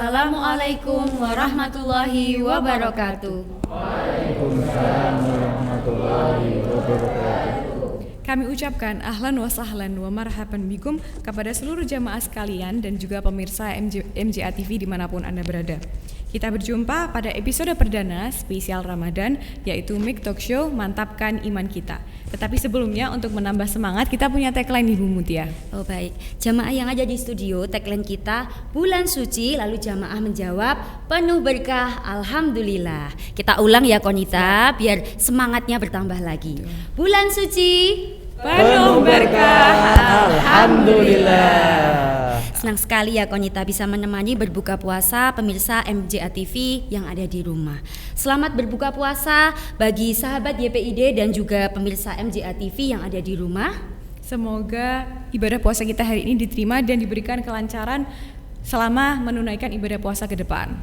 Assalamualaikum warahmatullahi wabarakatuh. Waalaikumsalam warahmatullahi wabarakatuh. Kami ucapkan ahlan wa sahlan wa marhaban bikum kepada seluruh jamaah sekalian dan juga pemirsa MJA TV dimanapun Anda berada. Kita berjumpa pada episode perdana spesial Ramadan, yaitu Mik Talk Show Mantapkan Iman Kita. Tetapi sebelumnya untuk menambah semangat, kita punya tagline Ibu Mutia. Oh baik, jamaah yang ada di studio, tagline kita bulan suci, lalu jamaah menjawab penuh berkah, alhamdulillah. Kita ulang ya Konita, biar semangatnya bertambah lagi. Bulan suci Penuh berkah, alhamdulillah. Senang sekali ya Konita bisa menemani berbuka puasa pemirsa MJA TV yang ada di rumah. Selamat berbuka puasa bagi sahabat YPID dan juga pemirsa MJA TV yang ada di rumah. Semoga ibadah puasa kita hari ini diterima dan diberikan kelancaran selama menunaikan ibadah puasa ke depan.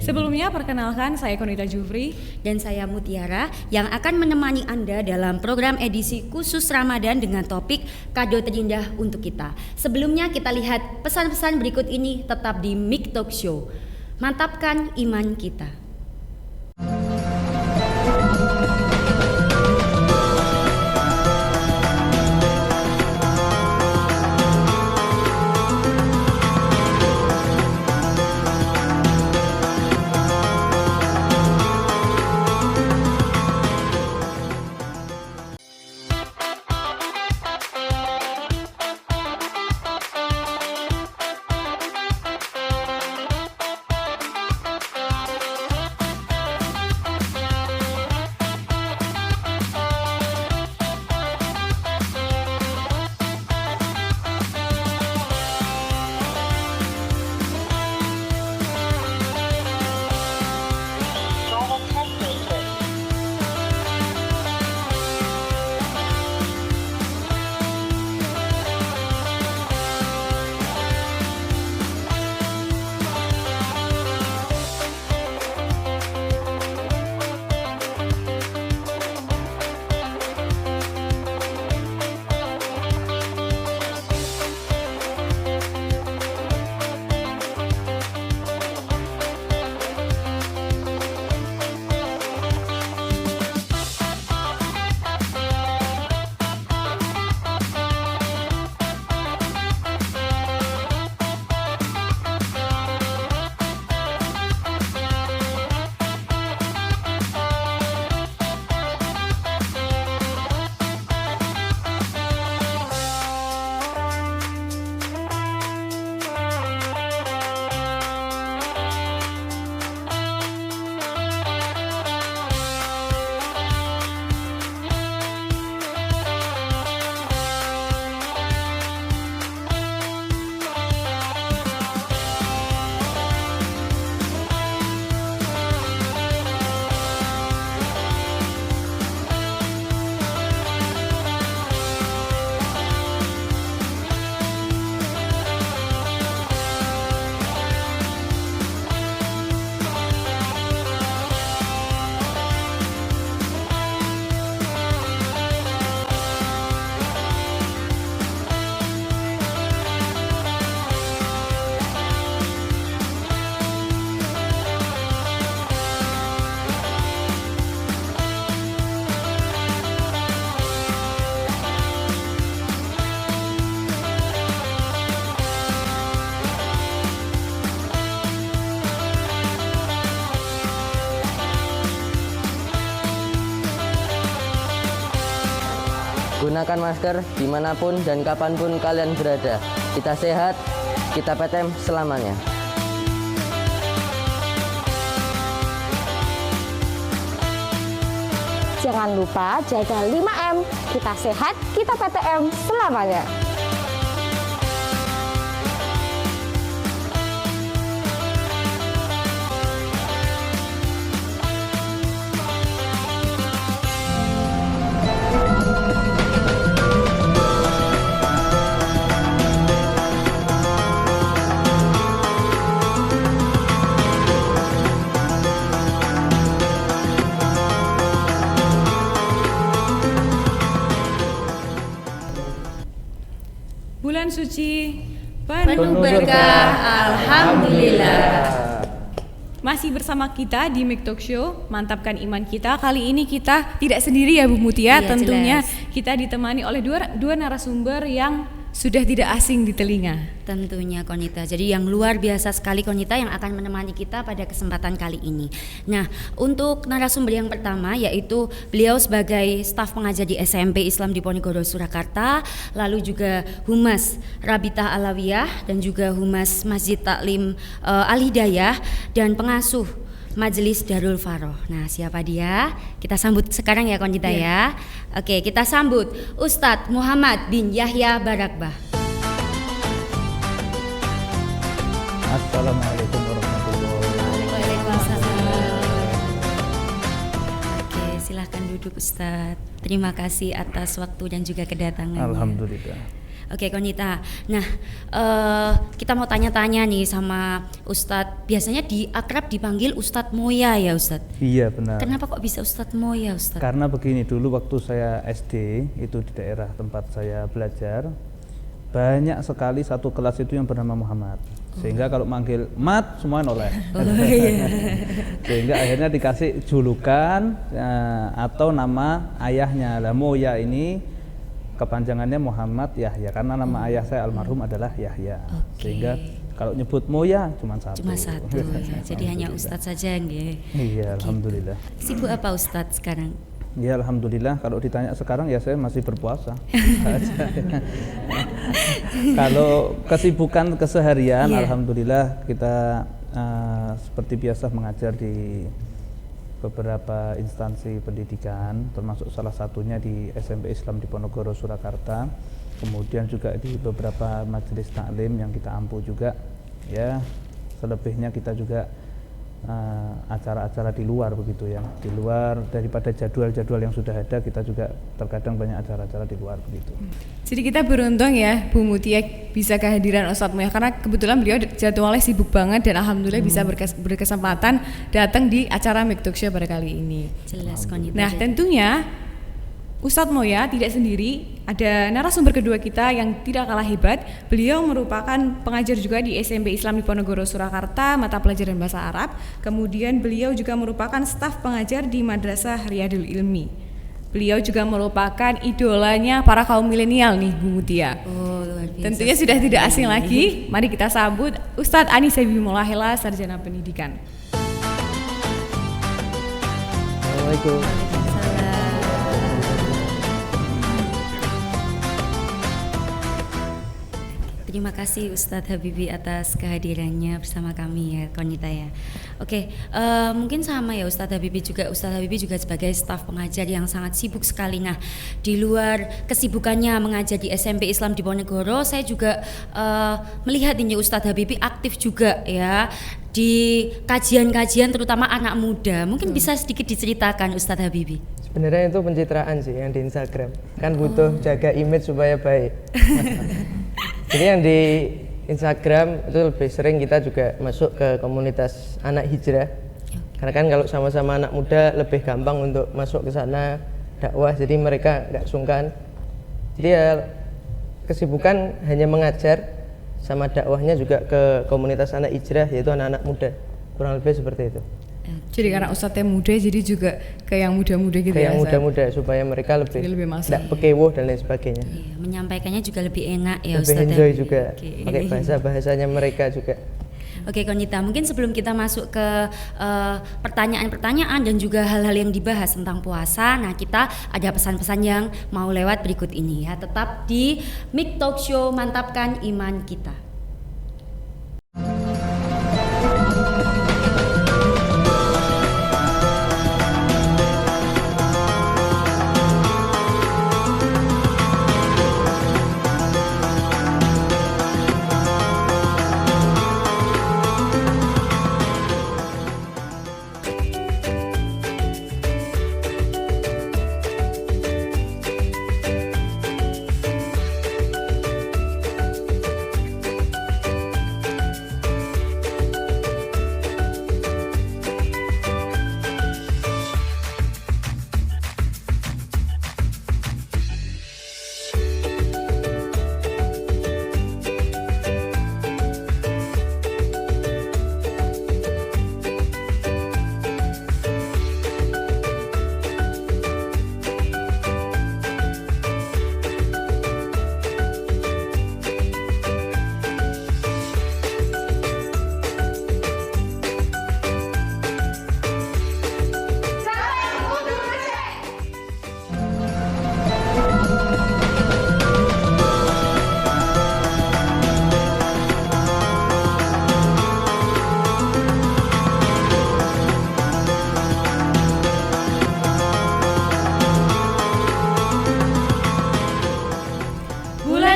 Sebelumnya perkenalkan, saya Konita Jufri dan saya Mutiara yang akan menemani Anda dalam program edisi khusus Ramadan dengan topik kado terindah untuk kita. Sebelumnya kita lihat pesan-pesan berikut ini tetap di Mik Talk Show. Mantapkan iman kita. Gunakan masker dimanapun dan kapanpun kalian berada. Kita sehat, kita PTM selamanya. Jangan lupa jaga 5M. Kita sehat, kita PTM selamanya. Bulan suci Penuh berkah, alhamdulillah. Masih bersama kita di Mik Talk Show, mantapkan iman kita. Kali ini kita tidak sendiri ya Bu Mutia, Iya, tentunya jelas. kita ditemani oleh dua narasumber yang sudah tidak asing di telinga. Tentunya Konita. Jadi yang luar biasa sekali Konita yang akan menemani kita pada kesempatan kali ini. Nah, untuk narasumber yang pertama yaitu beliau sebagai staf pengajar di SMP Islam Diponegoro Surakarta, lalu juga Humas Rabitah Alawiyah dan juga Humas Masjid Taklim Al-Hidayah dan pengasuh Majelis Darul Faroh. Nah, siapa dia? Kita sambut sekarang ya Konita ya. Oke, kita sambut Ustadz Muhammad bin Yahya Barakbah. Assalamualaikum warahmatullahi. Waalaikumsalam. Oke, silahkan duduk Ustadz. Terima kasih atas waktu dan juga kedatangannya. Alhamdulillah. Oke Konita, nah kita mau tanya-tanya nih sama Ustadz. Biasanya akrab dipanggil Ustadz Moya ya Ustadz? Iya benar. Kenapa kok bisa Ustadz Moya Ustadz? Karena begini, dulu waktu saya SD itu di daerah tempat saya belajar, banyak sekali satu kelas itu yang bernama Muhammad. Sehingga kalau manggil Mat semua noleh. Sehingga akhirnya dikasih julukan atau nama ayahnya. Lah Moya ini kepanjangannya Muhammad Yahya karena nama ayah saya almarhum adalah Yahya. Sehingga kalau nyebut Moya cuma satu. Cuma satu ya. Jadi hanya Ustadz saja nggih. Iya, alhamdulillah. Sibuk apa Ustadz sekarang? Ya alhamdulillah, kalau ditanya sekarang ya saya masih berpuasa. Kalau kesibukan keseharian, alhamdulillah kita seperti biasa mengajar di beberapa instansi pendidikan, termasuk salah satunya di SMP Islam Diponegoro Surakarta, kemudian juga di beberapa majelis taklim yang kita ampu juga. Ya, selebihnya kita juga acara-acara di luar begitu ya, di luar daripada jadwal-jadwal yang sudah ada, kita juga terkadang banyak acara-acara di luar begitu. Jadi kita beruntung ya Bu Mutia bisa kehadiran Ustadz Moya karena kebetulan beliau jadwalnya sibuk banget dan alhamdulillah bisa berkesempatan datang di acara Mik Talk Show pada kali ini. Jelas Konita. Nah tentunya Ustadz Moya tidak sendiri, ada narasumber kedua kita yang tidak kalah hebat. Beliau merupakan pengajar juga di SMP Islam Diponegoro Surakarta, mata pelajaran bahasa Arab. Kemudian beliau juga merupakan staf pengajar di Madrasah Riyadul Ilmi. Beliau juga merupakan idolanya para kaum milenial nih Bu Mutia. Oh, luar biasa. Tentunya sudah tidak asing lagi. Mari kita sambut Ustadz Anis Habibimulahela, Sarjana Pendidikan. Assalamualaikum. Terima kasih Ustadz Habibi atas kehadirannya bersama kami ya Konita ya. Oke, mungkin sama ya Ustadz Habibi juga. Ustadz Habibi juga sebagai staf pengajar yang sangat sibuk sekali. Nah, di luar kesibukannya mengajar di SMP Islam Diponegoro, saya juga melihat ini Ustadz Habibi aktif juga ya di kajian-kajian terutama anak muda. Mungkin bisa sedikit diceritakan Ustadz Habibi. Sebenarnya itu pencitraan sih yang di Instagram. Kan butuh jaga image supaya baik. Jadi yang di Instagram itu lebih sering kita juga masuk ke komunitas anak hijrah. Karena kan kalau sama-sama anak muda lebih gampang untuk masuk ke sana dakwah, jadi mereka nggak sungkan. Jadi ya kesibukan hanya mengajar sama dakwahnya juga ke komunitas anak hijrah, yaitu anak-anak muda. Kurang lebih seperti itu. Jadi karena Ustadznya muda jadi juga ke yang muda-muda gitu ke ya. yang muda-muda supaya mereka lebih masuk. tidak pekewoh dan lain sebagainya. Iya, menyampaikannya juga lebih enak ya Lebih Ustadz. enjoy juga, Oke. pakai bahasanya mereka juga. Oke Konita, mungkin sebelum kita masuk ke pertanyaan-pertanyaan dan juga hal-hal yang dibahas tentang puasa, nah kita ada pesan-pesan yang mau lewat berikut ini ya. Tetap di Mik Talk Show, mantapkan iman kita.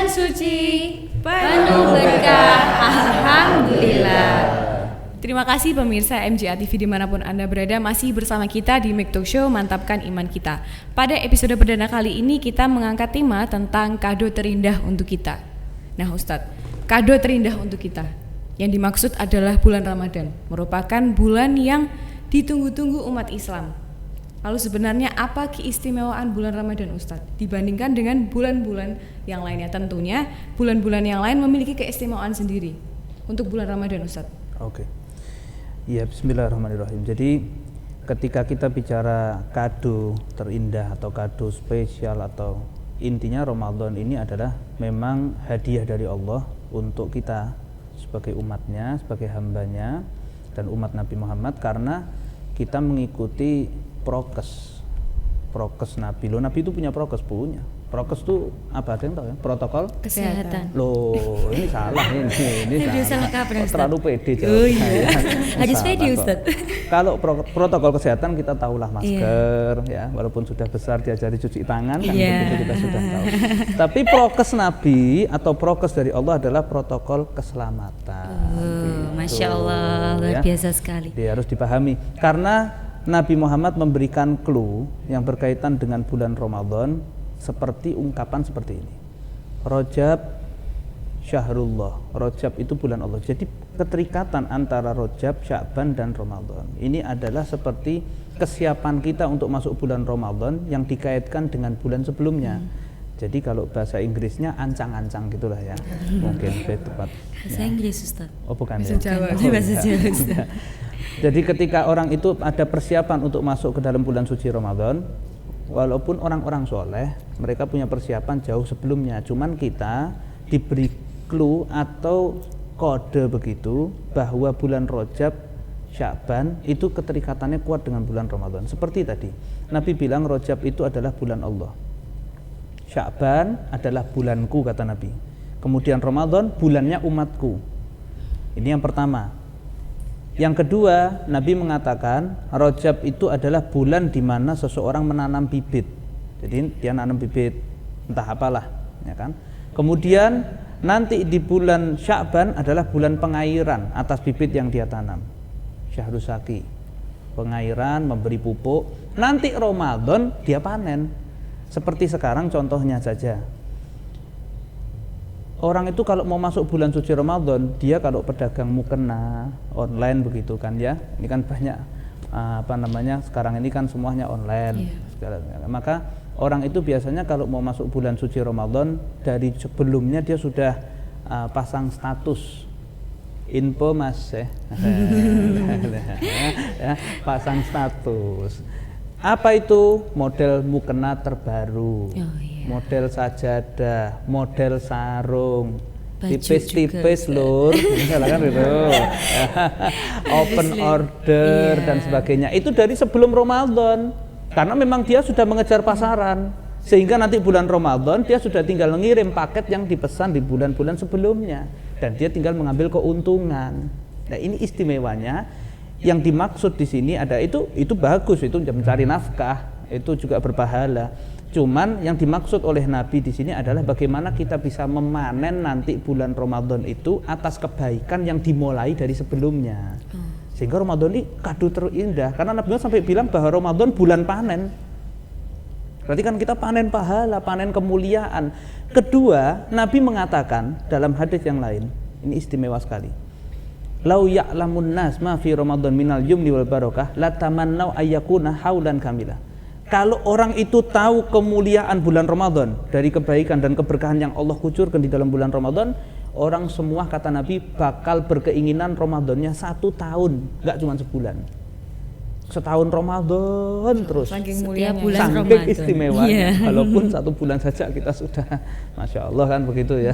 bulan suci penuh berkah. Alhamdulillah. Terima kasih pemirsa MJA TV dimanapun Anda berada, masih bersama kita di Make Talk Show Mantapkan Iman Kita. Pada episode perdana kali ini kita mengangkat tema tentang kado terindah untuk kita. Nah Ustadz, kado terindah untuk kita yang dimaksud adalah bulan Ramadan, merupakan bulan yang ditunggu-tunggu umat Islam. Lalu sebenarnya apa keistimewaan bulan Ramadan Ustadz dibandingkan dengan bulan-bulan yang lainnya? Tentunya bulan-bulan yang lain memiliki keistimewaan sendiri. Untuk bulan Ramadan Ustadz. Oke. Ya, bismillahirrahmanirrahim. Jadi ketika kita bicara kado terindah atau kado spesial, atau intinya Ramadan ini adalah memang hadiah dari Allah untuk kita sebagai umatnya, sebagai hambanya dan umat Nabi Muhammad, karena kita mengikuti prokes Nabi. Loh, Nabi itu punya prokes? Punya. Prokes itu apa, ada yang tahu ya? Protokol Kesehatan. Loh, ini salah ini Salah kaprah, Ustaz. terlalu pede jawab Oh iya. saya. Hadis Salah pede, kok. Ustaz. Kalau protokol kesehatan kita tahulah masker, ya, walaupun sudah besar diajari cuci tangan kan, itu kita sudah tahu. Tapi prokes Nabi atau prokes dari Allah adalah protokol keselamatan. Masya Allah, luar biasa sekali. Dia harus dipahami karena Nabi Muhammad memberikan clue yang berkaitan dengan bulan Ramadan seperti ungkapan seperti ini. Rajab syahrullah. Rajab itu bulan Allah. Jadi keterikatan antara Rajab, Sya'ban dan Ramadan ini adalah seperti kesiapan kita untuk masuk bulan Ramadan yang dikaitkan dengan bulan sebelumnya. Jadi kalau bahasa Inggrisnya ancang-ancang gitulah ya. Mungkin lebih tepat. Bahasa Inggris Ustaz. Oh bukan Bahasa ya. Jawa. Bahasa Jawa Ustaz. Jadi ketika orang itu ada persiapan untuk masuk ke dalam bulan suci Ramadan, walaupun orang-orang soleh, mereka punya persiapan jauh sebelumnya. Cuman kita diberi clue atau kode begitu bahwa bulan Rajab, Sya'ban itu keterikatannya kuat dengan bulan Ramadan. Seperti tadi, Nabi bilang Rajab itu adalah bulan Allah, Sya'ban adalah bulanku kata Nabi. Kemudian Ramadan bulannya umatku. Ini yang pertama. Yang kedua, Nabi mengatakan Rajab itu adalah bulan di mana seseorang menanam bibit. Jadi dia nanam bibit entah apalah, ya kan? Kemudian nanti di bulan Sya'ban adalah bulan pengairan atas bibit yang dia tanam. Syahrus Saki. Pengairan, memberi pupuk. Nanti Ramadan dia panen. Seperti sekarang contohnya saja. Orang itu kalau mau masuk bulan suci Ramadan, dia kalau pedagang mukena online begitu kan ya, ini kan banyak sekarang ini kan semuanya online. Maka orang itu biasanya kalau mau masuk bulan suci Ramadan, dari sebelumnya dia sudah pasang status info mas ya, pasang status. Apa itu? Model mukena terbaru, model sajadah, model sarung, tipis-tipis lur, misalkan gitu, open order dan sebagainya. Itu dari sebelum Ramadan, karena memang dia sudah mengejar pasaran, sehingga nanti bulan Ramadan dia sudah tinggal mengirim paket yang dipesan di bulan-bulan sebelumnya, dan dia tinggal mengambil keuntungan. Nah ini istimewanya. Yang dimaksud di sini ada itu bagus, itu mencari nafkah, itu juga berpahala. Cuman yang dimaksud oleh Nabi di sini adalah bagaimana kita bisa memanen nanti bulan Ramadan itu atas kebaikan yang dimulai dari sebelumnya. Sehingga Ramadan ini kado terindah, karena Nabi sampai bilang bahwa Ramadan bulan panen. Berarti kan kita panen pahala, panen kemuliaan. Kedua, Nabi mengatakan dalam hadis yang lain, ini istimewa sekali. Lau ya'lamun nas ma fi Ramadan minal yumni wal barakah la tamannau ayyakuna haulan kamila. Kalau orang itu tahu kemuliaan bulan Ramadan, dari kebaikan dan keberkahan yang Allah kucurkan di dalam bulan Ramadan, orang semua kata Nabi bakal berkeinginan Ramadannya 1 tahun, enggak cuma sebulan. Setahun Ramadan terus. Saking Setiap mulianya. bulan Saking Ramadan. istimewanya. Iya. Walaupun 1 bulan saja kita sudah, masya Allah kan begitu ya.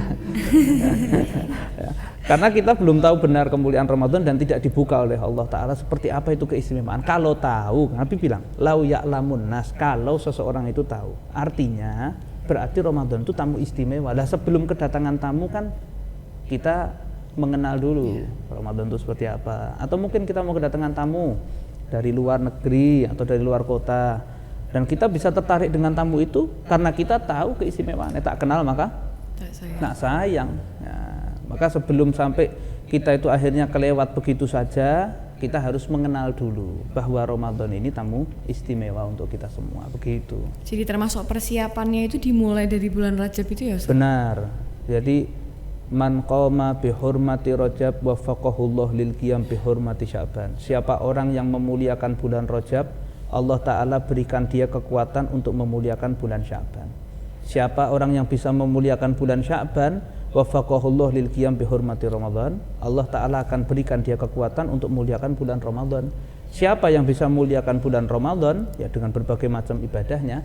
Ya. Karena kita belum tahu benar kemuliaan Ramadan dan tidak dibuka oleh Allah Ta'ala seperti apa itu keistimewaan. Kalau tahu, Nabi bilang lau ya'lamun nas, kalau seseorang itu tahu, artinya berarti Ramadan itu tamu istimewa. Lah sebelum kedatangan tamu kan kita mengenal dulu Ramadan itu seperti apa. Atau mungkin kita mau kedatangan tamu dari luar negeri atau dari luar kota, dan kita bisa tertarik dengan tamu itu karena kita tahu keistimewaannya. Tak kenal maka Nak sayang. Ya, maka sebelum sampai kita itu akhirnya kelewat begitu saja, kita harus mengenal dulu bahwa Ramadan ini tamu istimewa untuk kita semua, begitu. Jadi termasuk persiapannya itu dimulai dari bulan Rajab itu ya Ustaz? Benar. Jadi man qama bi hurmati Rajab waffaqahullah lil qiyam bi hurmati Sya'ban. Siapa orang yang memuliakan bulan Rajab, Allah Ta'ala berikan dia kekuatan untuk memuliakan bulan Sya'ban. Siapa orang yang bisa memuliakan bulan Sya'ban, waffaqahullah lil qiyam bi hurmati Ramadan, Allah Ta'ala akan berikan dia kekuatan untuk memuliakan bulan Ramadan. Siapa yang bisa memuliakan bulan Ramadan, ya dengan berbagai macam ibadahnya,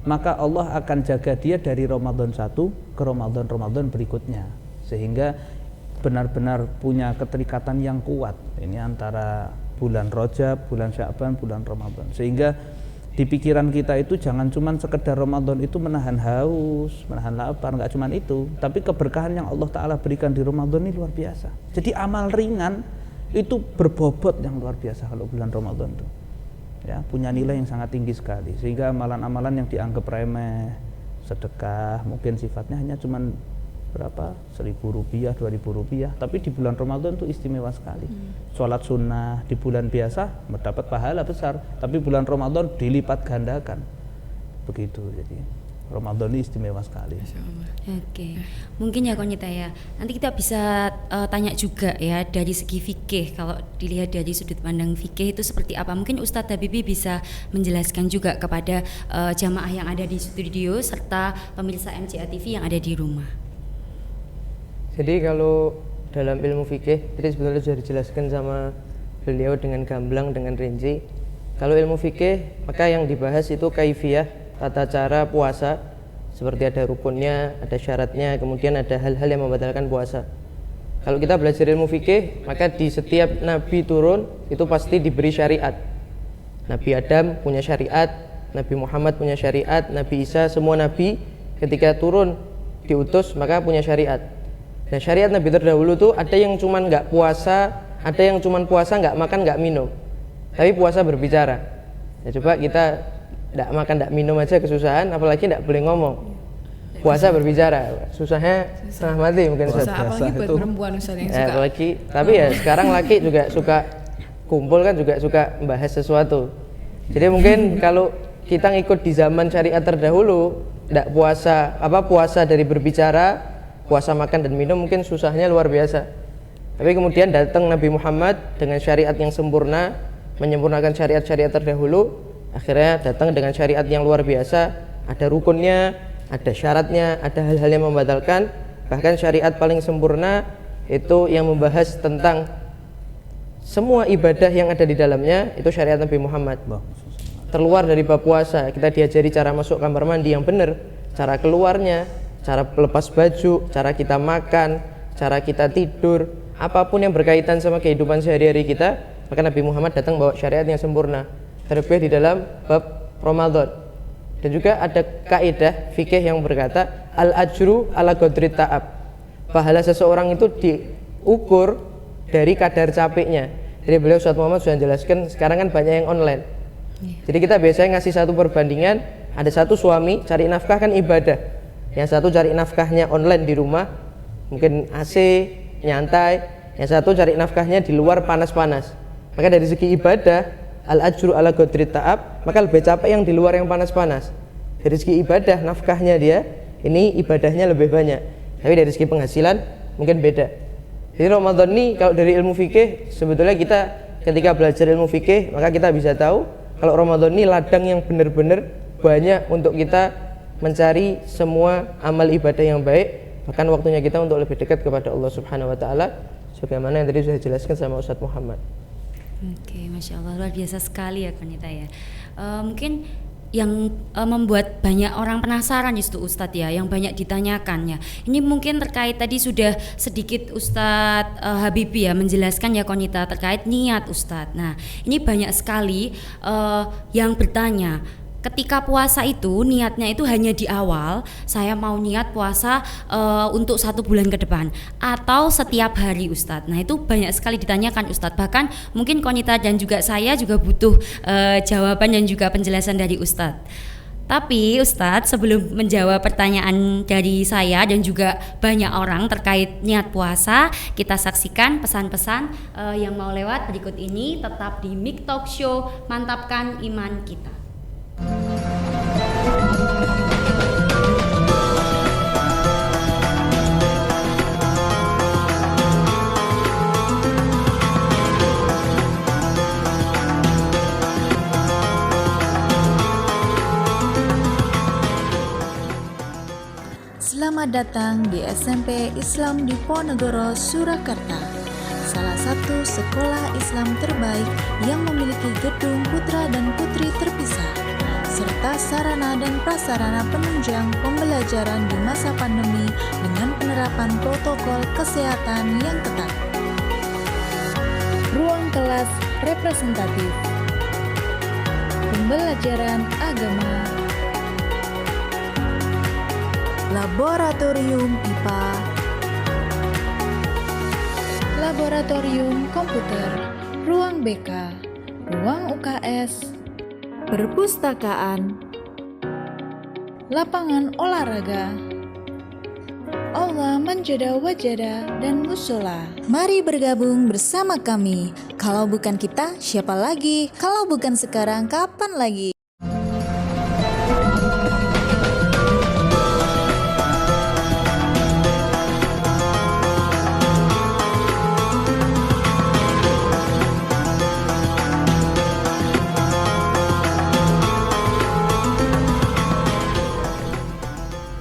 maka Allah akan jaga dia dari Ramadan 1 ke Ramadan berikutnya, sehingga benar-benar punya keterikatan yang kuat ini antara bulan Rajab, bulan Sya'ban, bulan Ramadan. Sehingga di pikiran kita itu jangan cuma sekedar Ramadan itu menahan haus, menahan lapar, enggak cuma itu, tapi keberkahan yang Allah Ta'ala berikan di Ramadan ini luar biasa. Jadi amal ringan itu berbobot yang luar biasa kalau bulan Ramadan itu. Ya, punya nilai yang sangat tinggi sekali, sehingga amalan-amalan yang dianggap remeh, sedekah, mungkin sifatnya hanya cuma berapa, Rp1.000, Rp2.000, tapi di bulan Ramadan itu istimewa sekali. Sholat sunnah di bulan biasa mendapat pahala besar, tapi bulan Ramadan dilipat gandakan, begitu. Jadi Ramadan ini istimewa sekali. Oke, mungkin ya Konita ya, nanti kita bisa tanya juga ya dari segi fikih, kalau dilihat dari sudut pandang fikih itu seperti apa. Mungkin Ustadz Habibie bisa menjelaskan juga kepada jamaah yang ada di studio serta pemirsa MCA TV yang ada di rumah. Jadi kalau dalam ilmu fikih, tadi sebetulnya sudah dijelaskan sama beliau dengan gamblang, dengan rinci. Kalau ilmu fikih, maka yang dibahas itu kaifiyah, tata cara puasa, seperti ada rukunnya, ada syaratnya, kemudian ada hal-hal yang membatalkan puasa. Kalau kita belajar ilmu fikih, maka di setiap nabi turun itu pasti diberi syariat. Nabi Adam punya syariat, Nabi Muhammad punya syariat, Nabi Isa, semua nabi ketika turun diutus maka punya syariat. Nah, syariat Nabi terdahulu tuh ada yang cuman nggak puasa, ada yang cuman puasa nggak makan nggak minum, tapi puasa berbicara. Ya coba kita nggak makan nggak minum aja kesusahan, apalagi nggak boleh ngomong. Puasa berbicara, susahnya setengah mati mungkin. Apalagi buat perempuan Ustaz yang suka. Apalagi, tapi ya sekarang laki juga suka kumpul kan, juga suka membahas sesuatu. Jadi mungkin kalau kita ngikut di zaman syariat terdahulu, nggak puasa, puasa dari berbicara, puasa makan dan minum, mungkin susahnya luar biasa. Tapi kemudian datang Nabi Muhammad dengan syariat yang sempurna, menyempurnakan syariat-syariat terdahulu, akhirnya datang dengan syariat yang luar biasa, ada rukunnya, ada syaratnya, ada hal-hal yang membatalkan. Bahkan syariat paling sempurna itu yang membahas tentang semua ibadah yang ada di dalamnya, itu syariat Nabi Muhammad. Terluar dari bab puasa, kita diajari cara masuk kamar mandi yang benar, cara keluarnya, cara lepas baju, cara kita makan, cara kita tidur, apapun yang berkaitan sama kehidupan sehari-hari kita, maka Nabi Muhammad datang bawa syariat yang sempurna, terlebih di dalam bab Ramadan. Dan juga ada kaidah fikih yang berkata al-ajru ala qadri ta'ab. Pahala seseorang itu diukur dari kadar capeknya. Jadi beliau Ustaz Muhammad sudah jelaskan, sekarang kan banyak yang online. Jadi kita biasanya ngasih satu perbandingan, ada satu suami cari nafkah kan ibadah, yang satu cari nafkahnya online di rumah, mungkin AC, nyantai. Yang satu cari nafkahnya di luar panas-panas. Maka dari segi ibadah, al-ajru ala qadri ta'ab, maka lebih capek yang di luar yang panas-panas. Dari segi ibadah, nafkahnya dia, ini ibadahnya lebih banyak. Tapi dari segi penghasilan, mungkin beda. Jadi Ramadan ini kalau dari ilmu fikih, sebetulnya kita ketika belajar ilmu fikih, maka kita bisa tahu kalau Ramadan ini ladang yang benar-benar banyak untuk kita mencari semua amal ibadah yang baik, bahkan waktunya kita untuk lebih dekat kepada Allah Subhanahu wa taala, sebagaimana yang tadi sudah dijelaskan sama Ustadz Muhammad. Oke, Masya Allah, luar biasa sekali ya Konita ya. Mungkin yang membuat banyak orang penasaran itu Ustadz ya, yang banyak ditanyakan ya. Ini mungkin terkait tadi sudah sedikit Ustadz Habibie ya menjelaskan ya Konita terkait niat Ustadz. Nah, ini banyak sekali yang bertanya, ketika puasa itu niatnya itu hanya di awal, saya mau niat puasa untuk 1 bulan ke depan atau setiap hari Ustadz. Nah itu banyak sekali ditanyakan Ustadz, bahkan mungkin Konita dan juga saya juga butuh jawaban dan juga penjelasan dari Ustadz. Tapi Ustadz, sebelum menjawab pertanyaan dari saya dan juga banyak orang terkait niat puasa, kita saksikan pesan-pesan yang mau lewat berikut ini. Tetap di Mik Talk Show, mantapkan iman kita. Selamat datang di SMP Islam Diponegoro, Surakarta, salah satu sekolah Islam terbaik yang memiliki gedung putra dan putri terpisah, serta sarana dan prasarana penunjang pembelajaran di masa pandemi dengan penerapan protokol kesehatan yang ketat. Ruang kelas representatif, pembelajaran agama, laboratorium IPA, laboratorium komputer, ruang BK, ruang UKS, perpustakaan, lapangan olahraga, aula manjada wajada, dan musola. Mari bergabung bersama kami. Kalau bukan kita, siapa lagi? Kalau bukan sekarang, kapan lagi?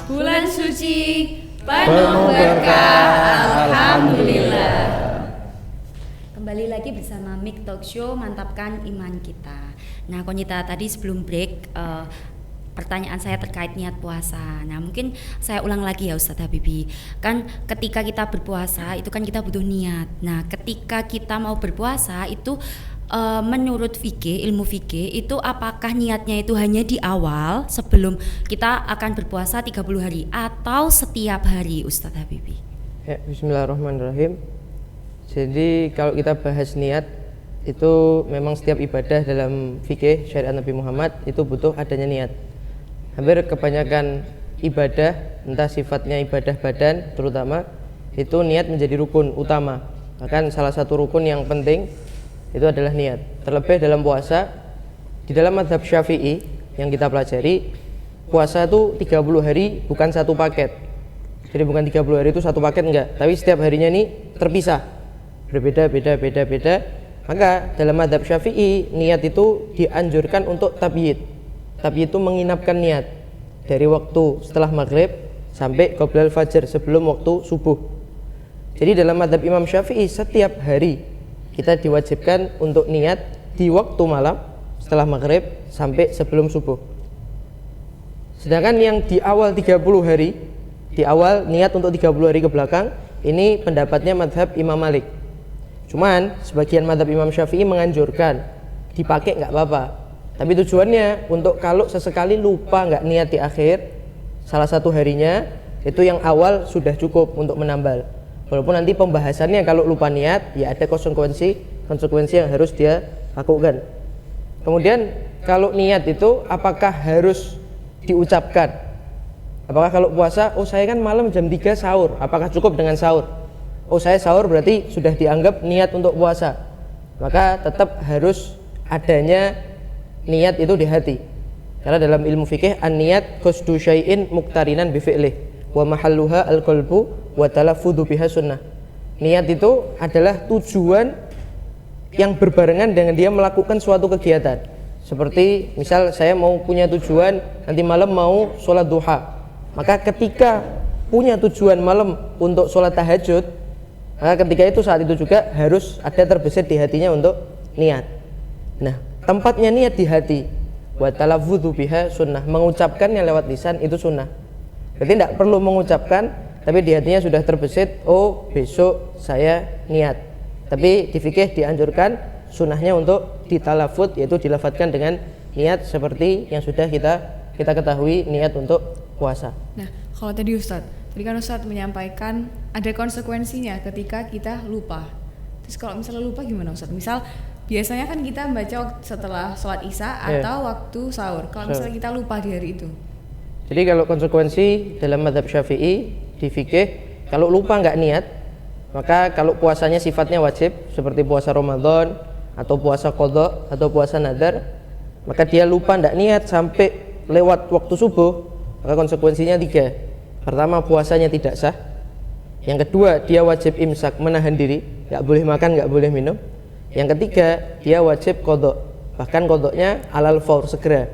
Bulan suci penuh berkah, alhamdulillah. Kembali lagi bersama Mik Talk Show, mantapkan iman kita. Nah, Konita, tadi sebelum break pertanyaan saya terkait niat puasa. Nah, mungkin saya ulang lagi ya Ustadz Habibi. Kan ketika kita berpuasa itu kan kita butuh niat. Nah, ketika kita mau berpuasa itu menurut ilmu fikih itu apakah niatnya itu hanya di awal sebelum kita akan berpuasa 30 hari atau setiap hari, Ustadz Habibi? Ya, bismillahirrahmanirrahim. Jadi kalau kita bahas niat itu memang setiap ibadah dalam fikih syariat Nabi Muhammad itu butuh adanya niat. Hampir kebanyakan ibadah, entah sifatnya ibadah badan terutama, itu niat menjadi rukun utama. Bahkan salah satu rukun yang penting itu adalah niat. Terlebih dalam puasa, di dalam mazhab Syafi'i yang kita pelajari, puasa itu 30 hari bukan satu paket. Jadi bukan 30 hari itu satu paket, enggak, tapi setiap harinya ini terpisah, berbeda. Maka dalam mazhab Syafi'i, niat itu dianjurkan untuk tabyid. Tabyid itu menginapkan niat dari waktu setelah maghrib sampai qoblal fajar, sebelum waktu subuh. Jadi dalam mazhab Imam Syafi'i, setiap hari kita diwajibkan untuk niat di waktu malam setelah maghrib sampai sebelum subuh. Sedangkan yang di awal 30 hari, di awal niat untuk 30 hari ke belakang, ini pendapatnya madhab Imam Malik. Cuman sebagian madhab Imam Syafi'i menganjurkan dipakai nggak apa-apa, tapi tujuannya untuk kalau sesekali lupa nggak niat di akhir salah satu harinya, itu yang awal sudah cukup untuk menambal. Walaupun nanti pembahasannya kalau lupa niat ya ada konsekuensi yang harus dia lakukan. Kemudian kalau niat itu apakah harus diucapkan? Apakah kalau puasa, oh saya kan malam jam 3 sahur, apakah cukup dengan sahur? Oh saya sahur berarti sudah dianggap niat untuk puasa. Maka tetap harus adanya niat itu di hati. Karena dalam ilmu fikih an-niyat qasdu syai'in muqtarinan bi fi'lih wa mahalluha al-qalbu wa talaffudhu biha sunnah. Niat itu adalah tujuan yang berbarengan dengan dia melakukan suatu kegiatan. Seperti misal saya mau punya tujuan nanti malam mau sholat duha, maka ketika punya tujuan malam untuk sholat tahajud, maka ketika itu saat itu juga harus ada terbesit di hatinya untuk niat. Nah, tempatnya niat di hati. Wa talaffudhu biha sunnah, mengucapkannya lewat lisan itu sunnah. Berarti tidak perlu mengucapkan, tapi di hatinya sudah terbesit, oh besok saya niat. Tapi di fikih dianjurkan sunnahnya untuk ditalafud, yaitu dilafatkan dengan niat seperti yang sudah kita ketahui niat untuk puasa. Nah, kalau tadi kan Ustadz menyampaikan ada konsekuensinya ketika kita lupa. Terus kalau misalnya lupa gimana Ustadz? Misal biasanya kan kita baca setelah sholat isya atau waktu sahur. Kalau misalnya kita lupa di hari itu. Jadi kalau konsekuensi dalam mazhab Syafi'i di fikih, kalau lupa nggak niat, maka kalau puasanya sifatnya wajib seperti puasa Ramadan atau puasa qadha atau puasa nadar, maka dia lupa nggak niat sampai lewat waktu subuh, maka konsekuensinya 3. Pertama, puasanya tidak sah. Yang kedua, dia wajib imsak, menahan diri, nggak boleh makan, nggak boleh minum. Yang ketiga, dia wajib qadha, bahkan qadhanya alal faur, segera.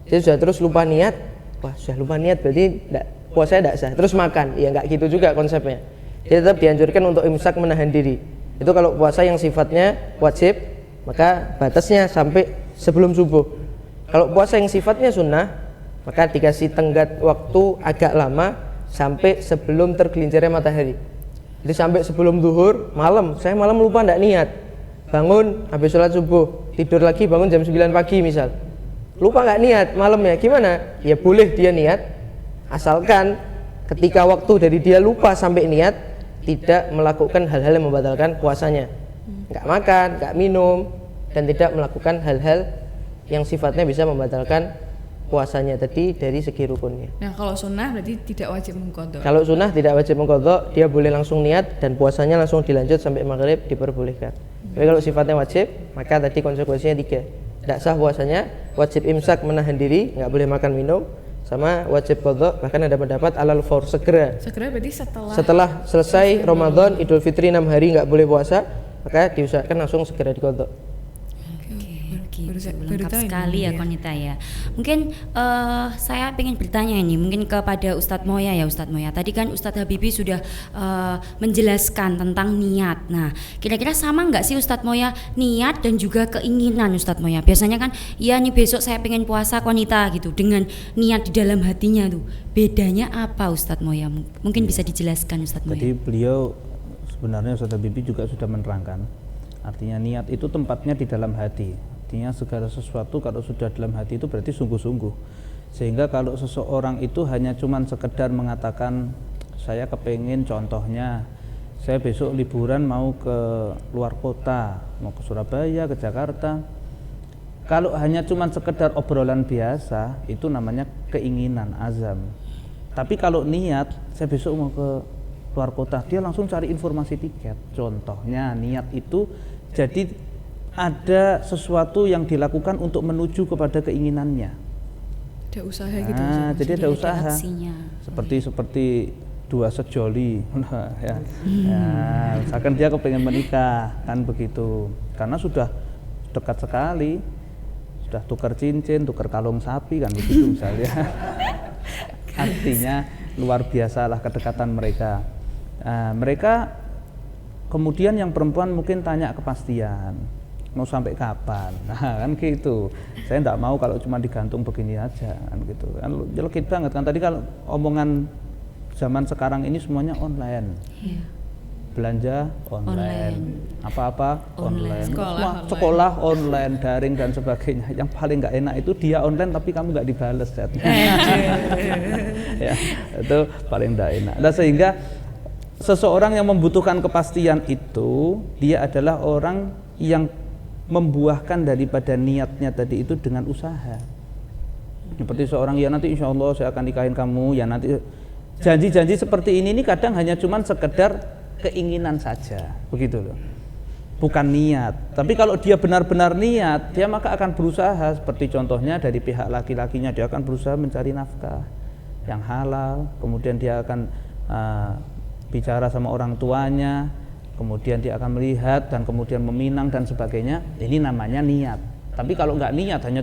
Jadi sudah terus lupa niat, wah sudah lupa niat berarti puasanya tidak sah, terus makan, ya nggak gitu juga konsepnya. Jadi tetap dianjurkan untuk imsak, menahan diri. Itu kalau puasa yang sifatnya wajib, maka batasnya sampai sebelum subuh. Kalau puasa yang sifatnya sunnah, maka dikasih tenggat waktu agak lama sampai sebelum tergelincirnya matahari. Jadi sampai sebelum zuhur, malam, saya malam lupa tidak niat, bangun habis sholat subuh, tidur lagi bangun jam 9 pagi misal, lupa nggak niat malamnya, gimana? Ya boleh dia niat, asalkan ketika waktu dari dia lupa sampai niat tidak melakukan hal-hal yang membatalkan puasanya, nggak makan, nggak minum, dan tidak melakukan hal-hal yang sifatnya bisa membatalkan puasanya tadi dari segi rukunnya. Nah kalau sunnah berarti tidak wajib mengqadha. Kalau sunnah tidak wajib mengqadha, dia boleh langsung niat dan puasanya langsung dilanjut sampai maghrib, diperbolehkan. Tapi kalau sifatnya wajib, maka tadi konsekuensinya 3. Tidak sah puasanya, wajib imsak, menahan diri, nggak boleh makan minum, sama wajib qadha, bahkan ada pendapat alal faur, segera. Segera berarti setelah selesai Ramadan, Idul Fitri 6 hari nggak boleh puasa, maka diusahakan langsung segera diqadha. Lengkap sekali ya Konita ya. Mungkin saya ingin bertanya ini mungkin kepada Ustadz Moya ya. Ustadz Moya, tadi kan Ustadz Habibi sudah menjelaskan tentang niat. Nah kira-kira sama nggak sih Ustadz Moya niat dan juga keinginan Ustadz Moya? Biasanya kan ya nih besok saya pengen puasa Konita gitu, dengan niat di dalam hatinya tuh, bedanya apa Ustadz Moya? Mungkin bisa dijelaskan Ustadz Moya. Jadi beliau sebenarnya Ustadz Habibi juga sudah menerangkan, artinya niat itu tempatnya di dalam hati. Artinya segala sesuatu kalau sudah dalam hati itu berarti sungguh-sungguh. Sehingga kalau seseorang itu hanya cuman sekedar mengatakan saya kepengen, contohnya saya besok liburan mau ke luar kota, mau ke Surabaya, ke Jakarta. Kalau hanya cuman sekedar obrolan biasa, itu namanya keinginan, azam. Tapi kalau niat, saya besok mau ke luar kota, dia langsung cari informasi tiket. Contohnya niat itu jadi ada sesuatu yang dilakukan untuk menuju kepada keinginannya. Ada usaha gitu. Jadi ada usaha. Seperti dua sejoli, ya. Misalkan dia kepengen menikah, kan begitu. Karena sudah dekat sekali, sudah tukar cincin, tukar kalung sapi, kan begitu misalnya. Artinya luar biasalah kedekatan mereka. Mereka kemudian yang perempuan mungkin tanya kepastian. Mau sampai kapan? Nah kan gitu. Saya enggak mau kalau cuma digantung begini aja kan gitu. Kan jelekit banget kan, tadi kalau omongan zaman sekarang ini semuanya online. Iya. Belanja online. Apa-apa online. Sekolah online, daring dan sebagainya. Yang paling enggak enak itu dia online tapi kamu enggak dibales chatnya. Ya, itu paling enggak enak. Nah sehingga seseorang yang membutuhkan kepastian itu, dia adalah orang yang membuahkan daripada niatnya tadi itu dengan usaha. Seperti seorang, ya nanti insya Allah saya akan nikahin kamu, ya nanti janji-janji seperti ini kadang hanya cuman sekedar keinginan saja, begitu loh, bukan niat. Tapi kalau dia benar-benar niat, dia maka akan berusaha. Seperti contohnya dari pihak laki-lakinya, dia akan berusaha mencari nafkah yang halal, kemudian dia akan bicara sama orang tuanya, kemudian dia akan melihat dan kemudian meminang dan sebagainya. Ini namanya niat. Tapi kalau nggak niat, hanya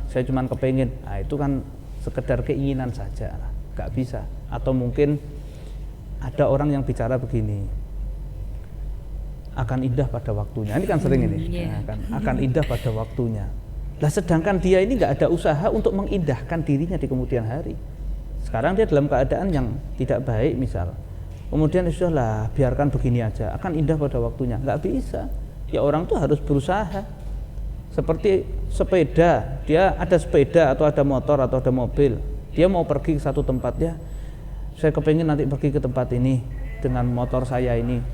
saya cuman kepengen, nah itu kan sekedar keinginan saja, nggak bisa. Atau mungkin ada orang yang bicara begini, akan indah pada waktunya. Ini kan sering ini, akan indah pada waktunya. Nah sedangkan dia ini nggak ada usaha untuk mengindahkan dirinya di kemudian hari. Sekarang dia dalam keadaan yang tidak baik misal, kemudian sudahlah biarkan begini aja, akan indah pada waktunya. Nggak bisa. Ya orang tuh harus berusaha. Seperti sepeda, dia ada sepeda atau ada motor atau ada mobil, dia mau pergi ke satu tempat, ya saya kepengen nanti pergi ke tempat ini dengan motor saya ini,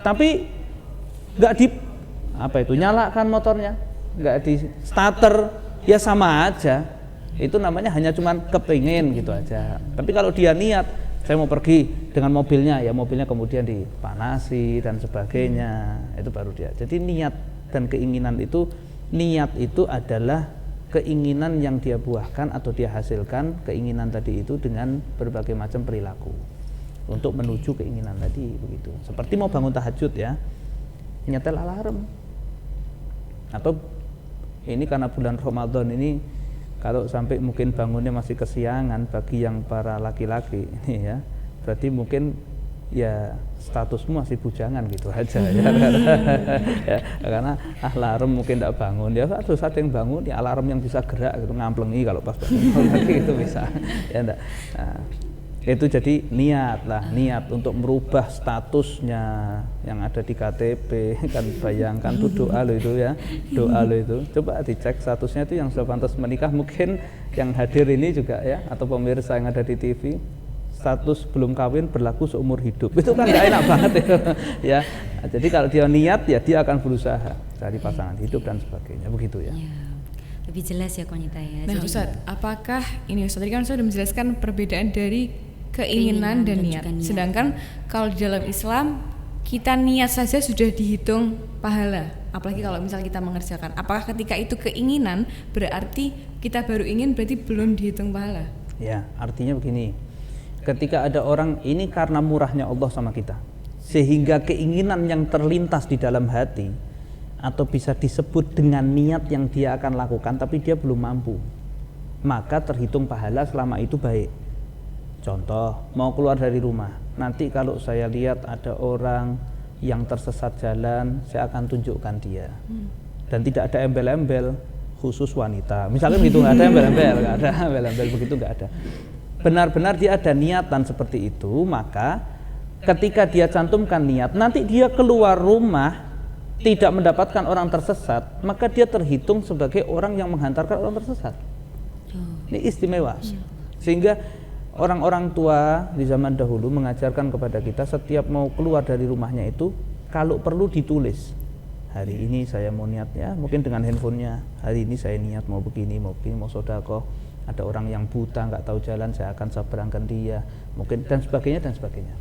tapi nggak nyalakan motornya, nggak di starter, ya sama aja. Itu namanya hanya cuman kepingin gitu aja. Tapi kalau dia niat, saya mau pergi dengan mobilnya, ya mobilnya kemudian dipanasi dan sebagainya, itu baru dia. Jadi niat dan keinginan itu, niat itu adalah keinginan yang dia buahkan atau dia hasilkan keinginan tadi itu dengan berbagai macam perilaku untuk menuju keinginan tadi, begitu. Seperti mau bangun tahajud ya, nyetel alarm. Atau ini karena bulan Ramadan ini, kalau sampai mungkin bangunnya masih kesiangan bagi yang para laki-laki ini ya, berarti mungkin ya statusmu masih bujangan gitu aja ya, karena alarm mungkin tidak bangun, ya harus ada yang bangun, ya alarm yang bisa gerak gitu, ngamplengi kalau pas bangun itu bisa ya enggak. Nah, itu jadi niat lah, niat untuk merubah statusnya yang ada di KTP kan, bayangkan tuh doa lo itu ya, doa lo itu, coba dicek statusnya itu yang sudah pantas menikah, mungkin yang hadir ini juga ya, atau pemirsa yang ada di TV, status belum kawin berlaku seumur hidup, itu kan gak enak banget ya. Jadi kalau dia niat ya dia akan berusaha cari pasangan hidup dan sebagainya, begitu ya. Lebih jelas ya Konita ya. Nah Ustadz, apakah ini Ustadz tadi kan sudah menjelaskan perbedaan dari keinginan dan niat. Sedangkan kalau di dalam Islam kita niat saja sudah dihitung pahala. Apalagi kalau misalnya kita mengerjakan. Apakah ketika itu keinginan berarti kita baru ingin berarti belum dihitung pahala? Ya, artinya begini. Ketika ada orang ini karena murahnya Allah sama kita, sehingga keinginan yang terlintas di dalam hati atau bisa disebut dengan niat yang dia akan lakukan tapi dia belum mampu, maka terhitung pahala selama itu baik. Contoh, mau keluar dari rumah, nanti kalau saya lihat ada orang yang tersesat jalan, saya akan tunjukkan dia. Dan tidak ada embel-embel khusus wanita, misalnya begitu, nggak ada embel-embel, nggak ada embel-embel begitu, nggak ada. Benar-benar dia ada niatan seperti itu, maka ketika dia cantumkan niat, nanti dia keluar rumah tidak mendapatkan orang tersesat, maka dia terhitung sebagai orang yang menghantarkan orang tersesat. Ini istimewa. Sehingga orang-orang tua di zaman dahulu mengajarkan kepada kita setiap mau keluar dari rumahnya itu kalau perlu ditulis. Hari ini saya mau niatnya, mungkin dengan handphonenya, hari ini saya niat mau begini, mau sedekah. Ada orang yang buta nggak tahu jalan, saya akan sabarkan dia, mungkin dan sebagainya dan sebagainya.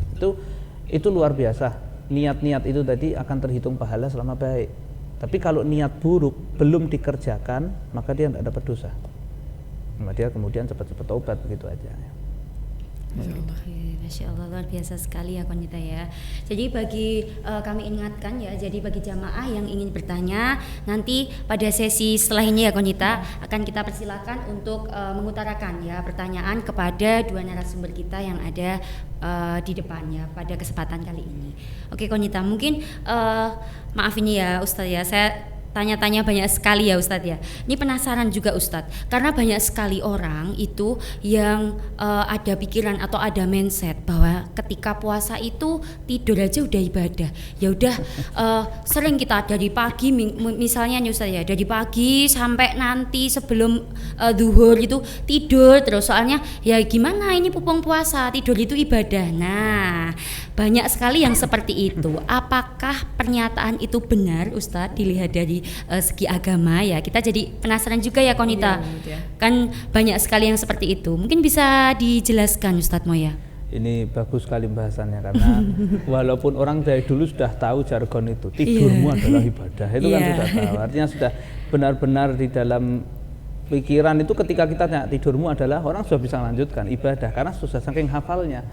Itu luar biasa. Niat-niat itu tadi akan terhitung pahala selama baik. Tapi kalau niat buruk belum dikerjakan, maka dia tidak dapat dosa. Maka dia kemudian cepat-cepat taubat, begitu aja. Masya Allah, luar biasa sekali ya Konita ya. Jadi bagi kami ingatkan ya, jadi bagi jamaah yang ingin bertanya, nanti pada sesi setelah ini ya Konita akan kita persilakan untuk mengutarakan ya pertanyaan kepada dua narasumber kita yang ada di depannya pada kesempatan kali ini. Oke Konita, mungkin maaf ini ya Ustadz ya, saya tanya-tanya banyak sekali ya Ustadz ya. Ini penasaran juga Ustadz, karena banyak sekali orang itu yang ada pikiran atau ada mindset bahwa ketika puasa itu tidur aja udah ibadah. Ya udah sering kita dari pagi misalnya nih Ustadz ya, dari pagi sampai nanti sebelum zuhur itu tidur terus, soalnya ya gimana ini pupung puasa, tidur itu ibadah. Nah, banyak sekali yang seperti itu. Apakah pernyataan itu benar Ustadz dilihat dari segi agama ya? Kita jadi penasaran juga ya Konita. Kan banyak sekali yang seperti itu. Mungkin bisa dijelaskan Ustadz Moya. Ini bagus sekali bahasannya, karena walaupun orang dari dulu sudah tahu jargon itu, tidurmu adalah ibadah, itu kan sudah tahu. Artinya sudah benar-benar di dalam pikiran itu ketika kita tanya tidurmu adalah, orang sudah bisa melanjutkan ibadah karena sudah saking hafalnya.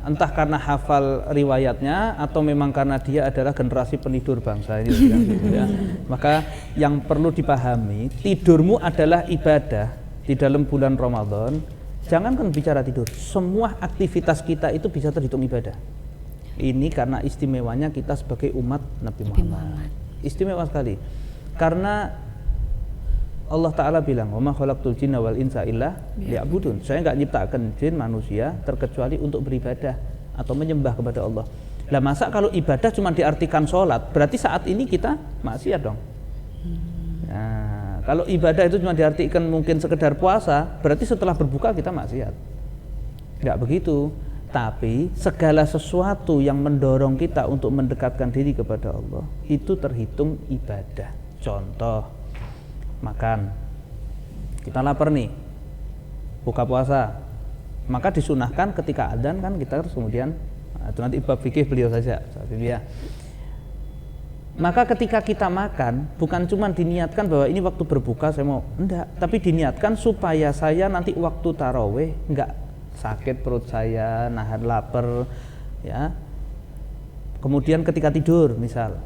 Entah karena hafal riwayatnya atau memang karena dia adalah generasi penidur bangsa ini gitu ya. Maka yang perlu dipahami, tidurmu adalah ibadah di dalam bulan Ramadan. Jangankan bicara tidur, semua aktivitas kita itu bisa terhitung ibadah. Ini karena istimewanya kita sebagai umat Nabi Muhammad. Istimewa sekali. Karena Allah Ta'ala bilang, wa ma khalaqtul jinna wal insa illa liya'budun. Saya enggak nyiptakan jin manusia terkecuali untuk beribadah atau menyembah kepada Allah. Lah masa kalau ibadah cuma diartikan sholat, berarti saat ini kita maksiat dong. Nah, kalau ibadah itu cuma diartikan mungkin sekedar puasa, berarti setelah berbuka kita maksiat. Enggak begitu. Tapi segala sesuatu yang mendorong kita untuk mendekatkan diri kepada Allah itu terhitung ibadah. Contoh, makan. Kita lapar nih, buka puasa. Maka disunahkan ketika adzan kan kita harus kemudian, itu nanti bab fikih beliau saja, ya. Maka ketika kita makan, bukan cuma diniatkan bahwa ini waktu berbuka saya mau, enggak, tapi diniatkan supaya saya nanti waktu tarawih enggak sakit perut saya, nahan lapar, ya. Kemudian ketika tidur, misal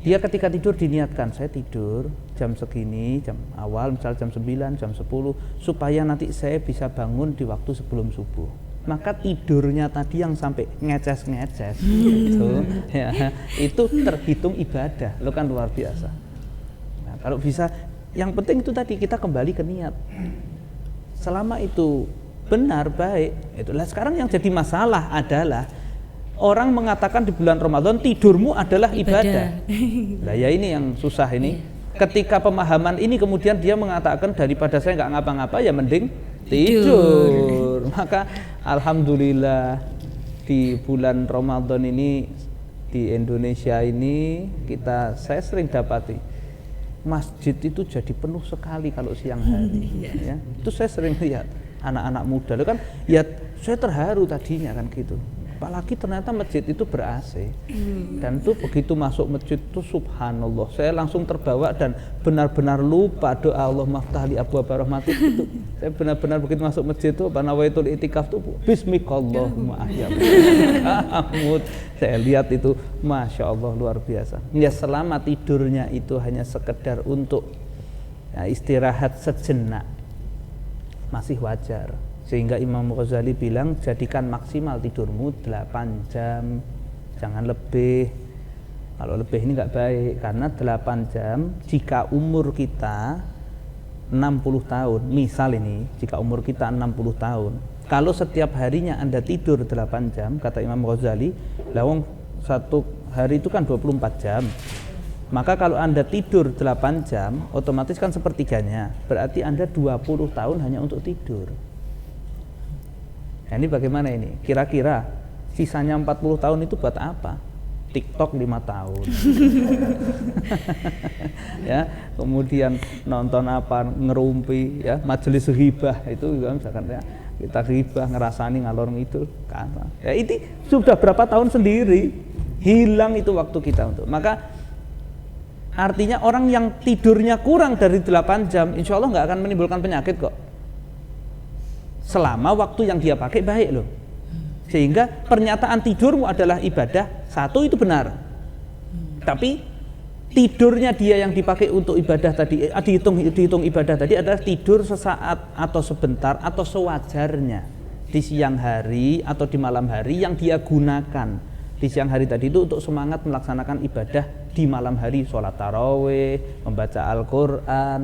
dia ketika tidur diniatkan saya tidur jam segini, jam awal misal jam 9, jam 10, supaya nanti saya bisa bangun di waktu sebelum subuh. Maka tidurnya tadi yang sampai ngeces-ngeces gitu, ya, itu terhitung ibadah, lo kan luar biasa. Nah, kalau bisa, yang penting itu tadi kita kembali ke niat. Selama itu benar, baik. Itulah sekarang yang jadi masalah adalah orang mengatakan di bulan Ramadan tidurmu adalah ibadah. Nah ya ini yang susah ini. Ketika pemahaman ini kemudian dia mengatakan daripada saya nggak ngapa-ngapa ya mending tidur. Maka alhamdulillah di bulan Ramadan ini di Indonesia ini saya sering dapati masjid itu jadi penuh sekali kalau siang hari. Ya. Itu saya sering lihat anak-anak muda, kan ya saya terharu tadinya kan gitu. Apalagi ternyata masjid itu ber-AC. Dan itu begitu masuk masjid itu subhanallah, saya langsung terbawa dan benar-benar lupa doa Allah maftahli abwaaba rahmatik itu. Saya benar-benar begitu masuk masjid itu banawaitul itikaf itu bismikallahumma ahyamut. Saya lihat itu masya Allah luar biasa. Ya selama tidurnya itu hanya sekedar untuk ya, istirahat sejenak masih wajar. Sehingga Imam Ghazali bilang jadikan maksimal tidurmu 8 jam, jangan lebih. Kalau lebih ini nggak baik, karena 8 jam jika umur kita 60 tahun, misal ini jika umur kita 60 tahun, kalau setiap harinya Anda tidur 8 jam, kata Imam Ghazali, lawang satu hari itu kan 24 jam. Maka kalau Anda tidur 8 jam, otomatis kan sepertiganya, berarti Anda 20 tahun hanya untuk tidur. Nah, ini bagaimana ini? Kira-kira sisanya 40 tahun itu buat apa? TikTok 5 tahun. Ya, kemudian nonton apa, ngerumpi, ya, majelis ghibah itu juga misalkan ya, kita ghibah ngerasani ngalor ngidul karena ya ini sudah berapa tahun sendiri hilang itu waktu kita untuk. Maka artinya orang yang tidurnya kurang dari 8 jam insya Allah nggak akan menimbulkan penyakit kok. Selama waktu yang dia pakai baik loh. Sehingga pernyataan tidurmu adalah ibadah, satu itu benar. Tapi tidurnya dia yang dipakai untuk ibadah tadi, dihitung ibadah tadi adalah tidur sesaat atau sebentar atau sewajarnya di siang hari atau di malam hari yang dia gunakan. Di siang hari tadi itu untuk semangat melaksanakan ibadah di malam hari, sholat tarawih, membaca Al-Quran.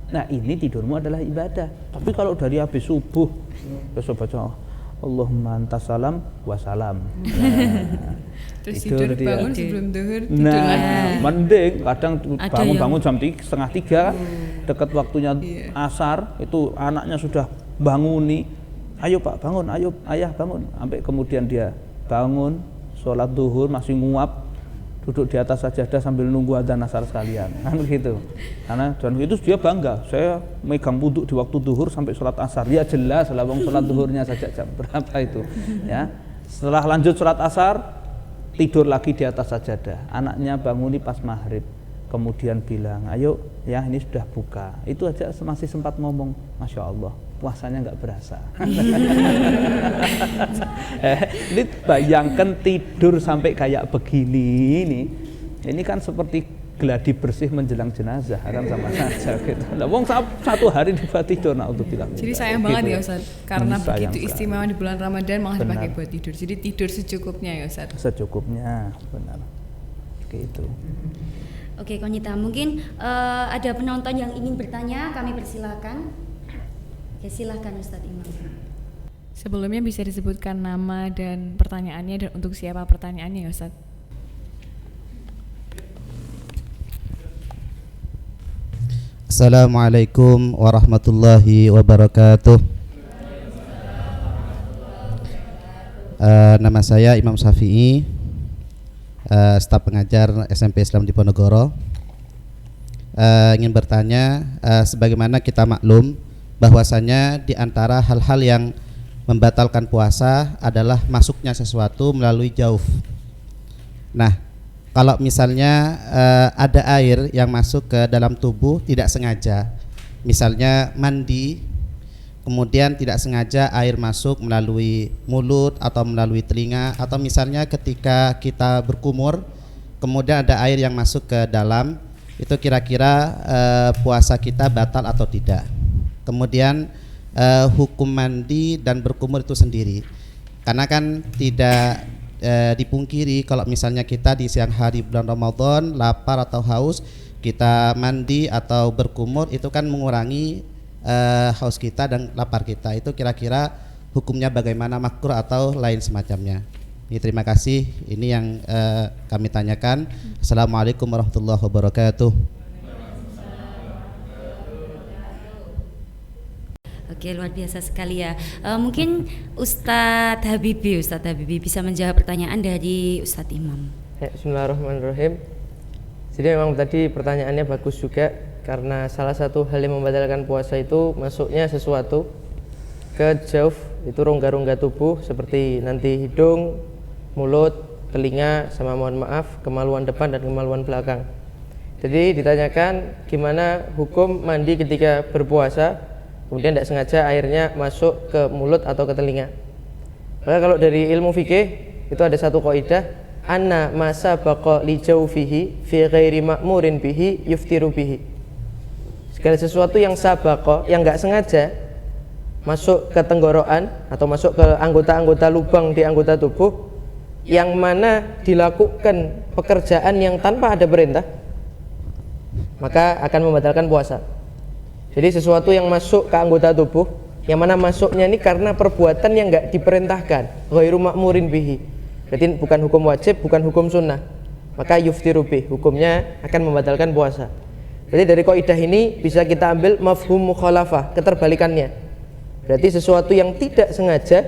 Nah ini tidurmu adalah ibadah. Tapi kalau dari habis subuh besok baca Allahumma antas salam wa salam. Nah, terus tidur bangun sebelum zuhur. Nah, mending kadang bangun jam 2:30 dekat waktunya asar itu anaknya sudah banguni. Ayo Pak bangun, ayo ayah bangun. Sampai kemudian dia bangun, sholat zuhur masih nguap, duduk di atas sajadah sambil nunggu adzan asar sekalian, kan begitu. Karena dan itu dia bangga, saya megang wudhu di waktu zuhur sampai sholat asar. Ya jelas, lawang sholat zuhurnya saja jam berapa itu, ya. Setelah lanjut sholat asar, tidur lagi di atas sajadah. Anaknya banguni pas maghrib, kemudian bilang, ayo, ya ini sudah buka. Itu aja masih sempat ngomong, masya Allah. Puasanya nggak berasa. Ini bayangkan tidur sampai kayak begini nih. Ini kan seperti gladi bersih menjelang jenazah, kan sama saja gitu. Nah, wong satu hari dibuat tidur, naudzubillah. Jadi sayang banget ya Ustaz, karena begitu istimewa di bulan Ramadan malah dipakai buat tidur. Jadi tidur secukupnya ya Ustaz. Secukupnya, benar. Gitu. Oke, Konita, mungkin ada penonton yang ingin bertanya, kami persilakan. Ya silahkan Ustadz Imam. Sebelumnya bisa disebutkan nama dan pertanyaannya dan untuk siapa pertanyaannya ya Ustadz? Assalamualaikum warahmatullahi wabarakatuh. Nama saya Imam Syafi'i, staf pengajar SMP Islam Diponegoro. Ingin bertanya, sebagaimana kita maklum bahwasanya di antara hal-hal yang membatalkan puasa adalah masuknya sesuatu melalui jauf. Nah, kalau misalnya ada air yang masuk ke dalam tubuh tidak sengaja, misalnya mandi, kemudian tidak sengaja air masuk melalui mulut atau melalui telinga, atau misalnya ketika kita berkumur kemudian ada air yang masuk ke dalam, itu kira-kira puasa kita batal atau tidak. Kemudian hukum mandi dan berkumur itu sendiri, karena kan tidak dipungkiri kalau misalnya kita di siang hari bulan Ramadan lapar atau haus, kita mandi atau berkumur, itu kan mengurangi haus kita dan lapar kita. Itu kira-kira hukumnya bagaimana, makruh atau lain semacamnya? Ini terima kasih, ini yang kami tanyakan. Assalamualaikum warahmatullahi wabarakatuh. Oke, luar biasa sekali ya. Mungkin Ustadz Habibi bisa menjawab pertanyaan dari Ustadz Imam. Ya, bismillahirrahmanirrahim. Jadi memang tadi pertanyaannya bagus juga, karena salah satu hal yang membatalkan puasa itu masuknya sesuatu ke jauf, itu rongga-rongga tubuh seperti nanti hidung, mulut, telinga, sama mohon maaf kemaluan depan dan kemaluan belakang. Jadi ditanyakan gimana hukum mandi ketika berpuasa kemudian tidak sengaja airnya masuk ke mulut atau ke telinga. Maka kalau dari ilmu fikih itu ada satu kaidah, anna ma sabaqa li jawfihi fi ghairi ma'murin bihi yuftiru bihi. Segala sesuatu yang sabaqa, yang enggak sengaja masuk ke tenggorokan atau masuk ke anggota-anggota lubang di anggota tubuh yang mana dilakukan pekerjaan yang tanpa ada perintah, maka akan membatalkan puasa. Jadi sesuatu yang masuk ke anggota tubuh yang mana masuknya ini karena perbuatan yang enggak diperintahkan, ghairu ma'murin bihi, berarti bukan hukum wajib, bukan hukum sunnah, maka yuftiru bih, hukumnya akan membatalkan puasa. Jadi dari kaidah ini bisa kita ambil mafhum mukhalafah, keterbalikannya. Berarti sesuatu yang tidak sengaja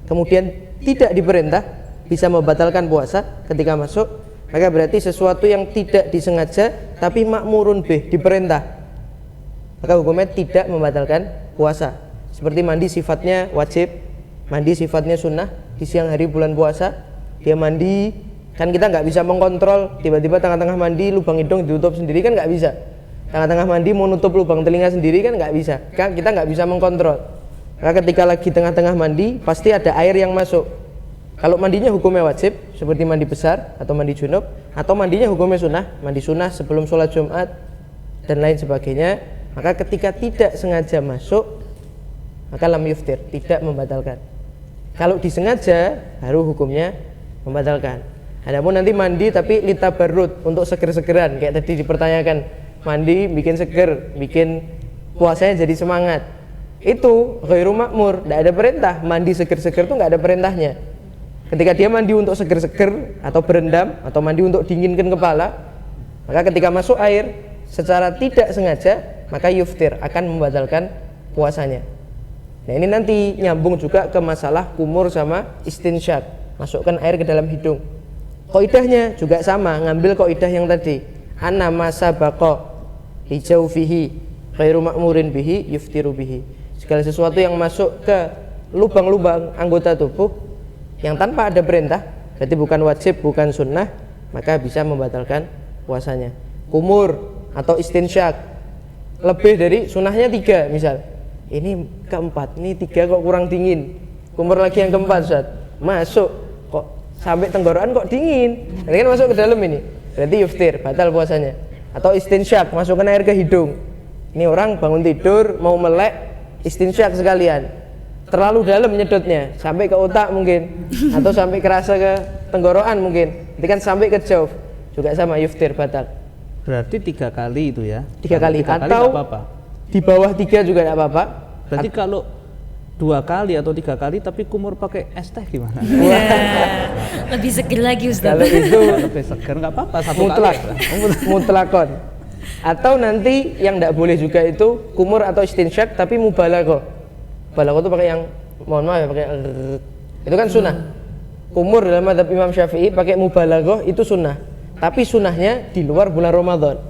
kemudian tidak diperintah bisa membatalkan puasa ketika masuk, maka berarti sesuatu yang tidak disengaja tapi makmurun bih, diperintah, maka hukumnya tidak membatalkan puasa. Seperti mandi sifatnya wajib, mandi sifatnya sunnah. Di siang hari bulan puasa dia mandi, kan kita nggak bisa mengkontrol, tiba-tiba tengah-tengah mandi lubang hidung ditutup sendiri, kan nggak bisa. Tengah-tengah mandi mau nutup lubang telinga sendiri, kan nggak bisa, kan kita nggak bisa mengkontrol. Maka ketika lagi tengah-tengah mandi pasti ada air yang masuk. Kalau mandinya hukumnya wajib seperti mandi besar atau mandi junub, atau mandinya hukumnya sunnah, mandi sunnah sebelum sholat Jumat dan lain sebagainya, maka ketika tidak sengaja masuk maka lam yuftir, tidak membatalkan. Kalau disengaja baru hukumnya membatalkan. Adapun nanti mandi tapi litabarrud, untuk seger-segeran kayak tadi dipertanyakan, mandi bikin seger, bikin puasanya jadi semangat, itu ghairu makmur, tidak ada perintah. Mandi seger-seger itu nggak ada perintahnya. Ketika dia mandi untuk seger-seger atau berendam atau mandi untuk dinginkan kepala, maka ketika masuk air secara tidak sengaja maka yuftir, akan membatalkan puasanya. Nah ini nanti nyambung juga ke masalah kumur sama istinsyak, masukkan air ke dalam hidung. Kaidahnya juga sama, ngambil kaidah yang tadi, anna ma sabaqa li jawfihi ghairu ma'murin bihi yuftiru bihi. Segala sesuatu yang masuk ke lubang-lubang anggota tubuh yang tanpa ada perintah, berarti bukan wajib, bukan sunnah, maka bisa membatalkan puasanya. Kumur atau istinsyak lebih dari sunnahnya 3, misal ini keempat, ini 3 kok kurang dingin, kumur lagi yang keempat, Ustaz, masuk kok sampai tenggorokan kok dingin, ini kan masuk ke dalam, ini berarti yuftir, batal puasanya. Atau istinsyak, masukkan air ke hidung, ini orang bangun tidur mau melek, istinsyak sekalian, terlalu dalam nyedotnya sampai ke otak mungkin, atau sampai kerasa ke tenggorokan mungkin, itu kan sampai ke jauf, juga sama, yuftir, batal. Berarti 3 kali itu ya? 3 kali, 3 kali atau apa-apa. Di bawah 3 juga tidak apa-apa. Berarti kalau 2 kali atau 3 kali tapi kumur pakai es teh gimana? Lebih seger lagi Ustaz. Kalau itu lebih seger nggak apa-apa, 1 mutlak, kali. mutlakon. Atau nanti yang tidak boleh juga itu kumur atau istinsyak tapi mubalaghah. Mubalaghah itu pakai yang, mohon maaf ya, pakai Itu kan sunnah. Kumur dalam mazhab Imam Syafi'i pakai mubalaghah itu sunnah. Tapi sunnahnya di luar bulan Ramadan.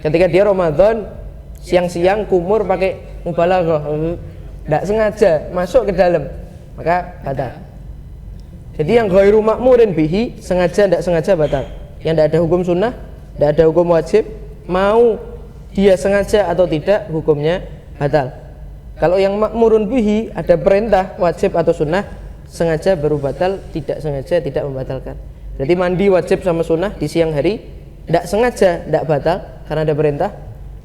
Ketika dia Ramadan siang-siang kumur pakai mubalaghah, tidak sengaja masuk ke dalam, maka batal. Jadi yang ghairu ma'murin bihi, sengaja tidak sengaja batal. Yang tidak ada hukum sunnah, tidak ada hukum wajib, mau dia sengaja atau tidak hukumnya batal. Kalau yang ma'murun bihi ada perintah wajib atau sunnah, sengaja baru batal, tidak sengaja tidak membatalkan. Jadi mandi wajib sama sunnah di siang hari, tidak sengaja tidak batal karena ada perintah.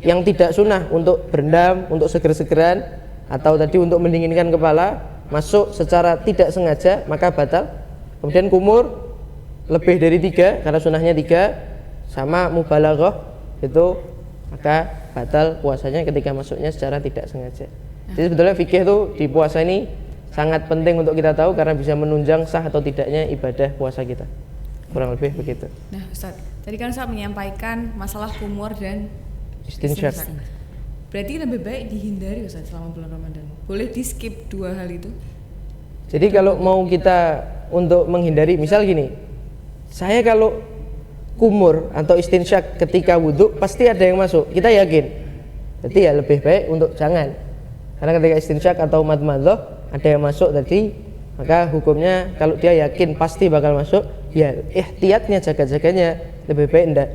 Yang tidak sunnah untuk berendam, untuk seger-segeran, atau tadi untuk mendinginkan kepala, masuk secara tidak sengaja maka batal. Kemudian kumur lebih dari 3 karena sunnahnya 3 sama mubalaghah itu maka batal puasanya ketika masuknya secara tidak sengaja. Jadi sebetulnya fikih itu di puasa ini sangat penting untuk kita tahu karena bisa menunjang sah atau tidaknya ibadah puasa kita. Kurang lebih begitu. Nah Ustadz, tadi kan Ustadz menyampaikan masalah kumur dan Istinsyak. Berarti lebih baik dihindari Ustadz selama bulan Ramadan. Boleh di skip 2 hal itu? Jadi kalau mau kita untuk menghindari, misal gini, saya kalau kumur atau istinsyak ketika wudhu pasti ada yang masuk, kita yakin. Jadi ya lebih baik untuk jangan. Karena ketika istinsyak atau madmadhah ada yang masuk tadi, maka hukumnya kalau dia yakin pasti bakal masuk, ya ihtiyatnya, jaga-jaganya lebih baik enggak.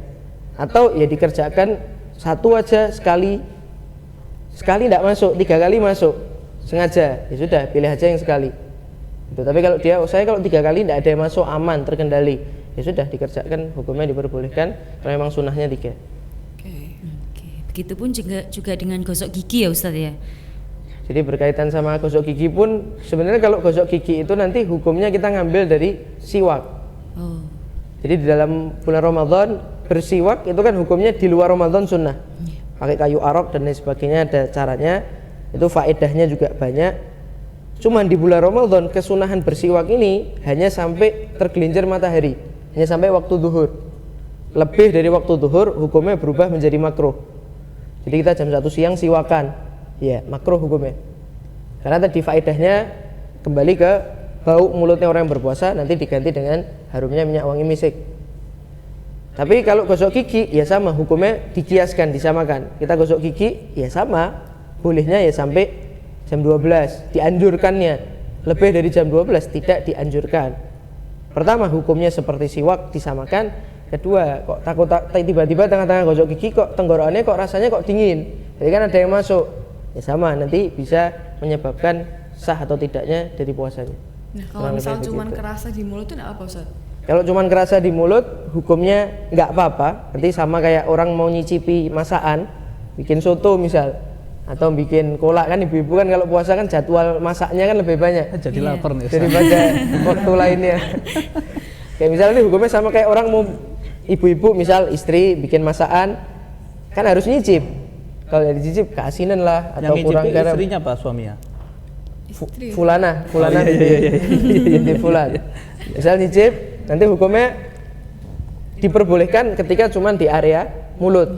Atau ya dikerjakan satu aja sekali tidak masuk, 3 kali masuk sengaja, ya sudah pilih aja yang sekali itu. Tapi kalau saya kalau 3 kali tidak ada yang masuk, aman, terkendali, ya sudah dikerjakan, hukumnya diperbolehkan karena memang sunnahnya 3. Oke. Begitupun juga dengan gosok gigi ya Ustadz ya. Jadi berkaitan sama gosok gigi pun sebenarnya kalau gosok gigi itu nanti hukumnya kita ngambil dari siwak. Jadi di dalam bulan Ramadan bersiwak itu kan hukumnya di luar Ramadan sunnah. Pakai kayu arok dan lain sebagainya ada caranya, itu faedahnya juga banyak. Cuman di bulan Ramadan kesunahan bersiwak ini hanya sampai tergelincir matahari, hanya sampai waktu zuhur. Lebih dari waktu zuhur hukumnya berubah menjadi makruh. Jadi kita jam 1 siang siwakan, ya makruh hukumnya. Karena tadi faedahnya kembali ke bau mulutnya orang yang berpuasa, nanti diganti dengan harumnya minyak wangi misik. Tapi kalau gosok gigi ya sama, hukumnya dikiaskan, disamakan. Kita gosok gigi ya sama, bolehnya ya sampai jam 12, dianjurkannya. Lebih dari jam 12 tidak dianjurkan. Pertama, hukumnya seperti siwak, disamakan. Kedua, kok takut tiba-tiba tengah-tengah gosok gigi kok tenggorokannya kok rasanya kok dingin. Jadi kan ada yang masuk. Ya sama, nanti bisa menyebabkan sah atau tidaknya dari puasanya. Nah, kalau misal cuma kerasa di mulut itu enggak apa Ustaz? Kalau cuma kerasa di mulut, hukumnya nggak apa-apa. Nanti sama kayak orang mau nyicipi masakan, bikin soto misal, atau bikin kolak kan, ibu-ibu kan kalau puasa kan jadwal masaknya kan lebih banyak. Jadi lapar nih daripada waktu lainnya. Kayak misalnya ini hukumnya sama kayak orang mau, ibu-ibu misal istri bikin masakan, kan harus nyicip. Kalau dicicip keasinan lah atau yang kurang garam. Istrinya apa suaminya? Fulana binti Fulan. Misal nyicip, nanti hukumnya diperbolehkan ketika cuma di area mulut.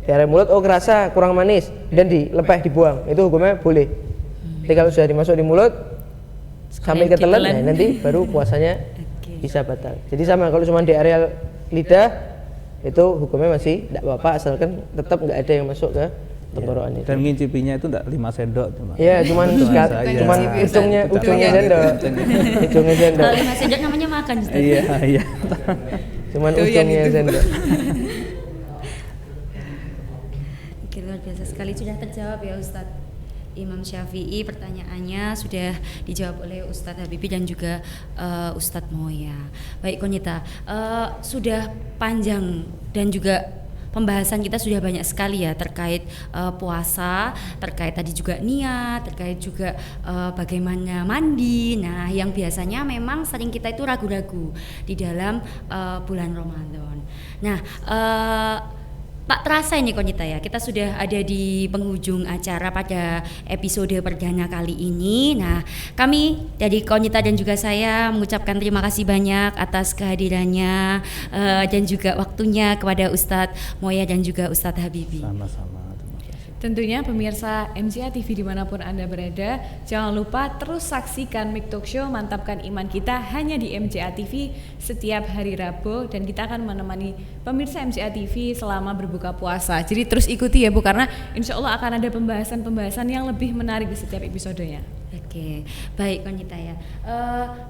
Di area mulut, oh kerasa kurang manis dan dilepeh dibuang, itu hukumnya boleh. Tapi kalau sudah dimasuk di mulut sampai ke telan, nah, nanti baru puasanya bisa batal. Jadi sama, kalau cuma di area lidah itu hukumnya masih tidak apa-apa asalkan tetap nggak ada yang masuk ke tenggorokan itu. Dan ngincipinya itu enggak 5 sendok cuma. Iya, cuman ujungnya sendok. Ujungnya sendok. Kalau 5 sendok namanya makan Ustaz. Iya. Cuman ujungnya sendok. Oke, luar biasa sekali, sudah terjawab ya Ustadz Imam Syafi'i, pertanyaannya sudah dijawab oleh Ustadz Habibie dan juga Ustadz Moya. Baik Konita, sudah panjang dan juga pembahasan kita sudah banyak sekali ya terkait puasa, terkait tadi juga niat, terkait juga bagaimana mandi. Nah, yang biasanya memang sering kita itu ragu-ragu di dalam bulan Ramadan. Nah, tak terasa ini Konita ya, kita sudah ada di penghujung acara pada episode perdana kali ini. Nah, kami dari Konita dan juga saya mengucapkan terima kasih banyak atas kehadirannya dan juga waktunya kepada Ustadz Moya dan juga Ustadz Habibie. Sama-sama. Tentunya pemirsa MJA TV dimanapun Anda berada, jangan lupa terus saksikan Mik Talk Show Mantapkan Iman Kita hanya di MJA TV setiap hari Rabu, dan kita akan menemani pemirsa MJA TV selama berbuka puasa. Jadi terus ikuti ya Bu, karena insya Allah akan ada pembahasan-pembahasan yang lebih menarik di setiap episodenya. Oke, baik Konita ya.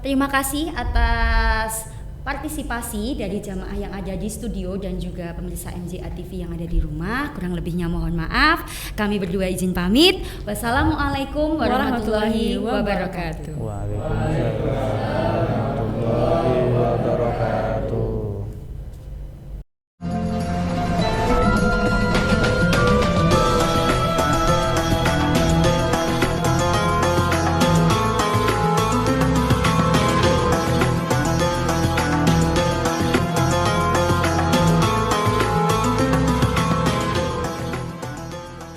Terima kasih atas partisipasi dari jamaah yang ada di studio dan juga pemirsa MJA TV yang ada di rumah. Kurang lebihnya mohon maaf. Kami berdua izin pamit. Wassalamualaikum warahmatullahi wabarakatuh. Waalaikumsalam warahmatullahi wabarakatuh.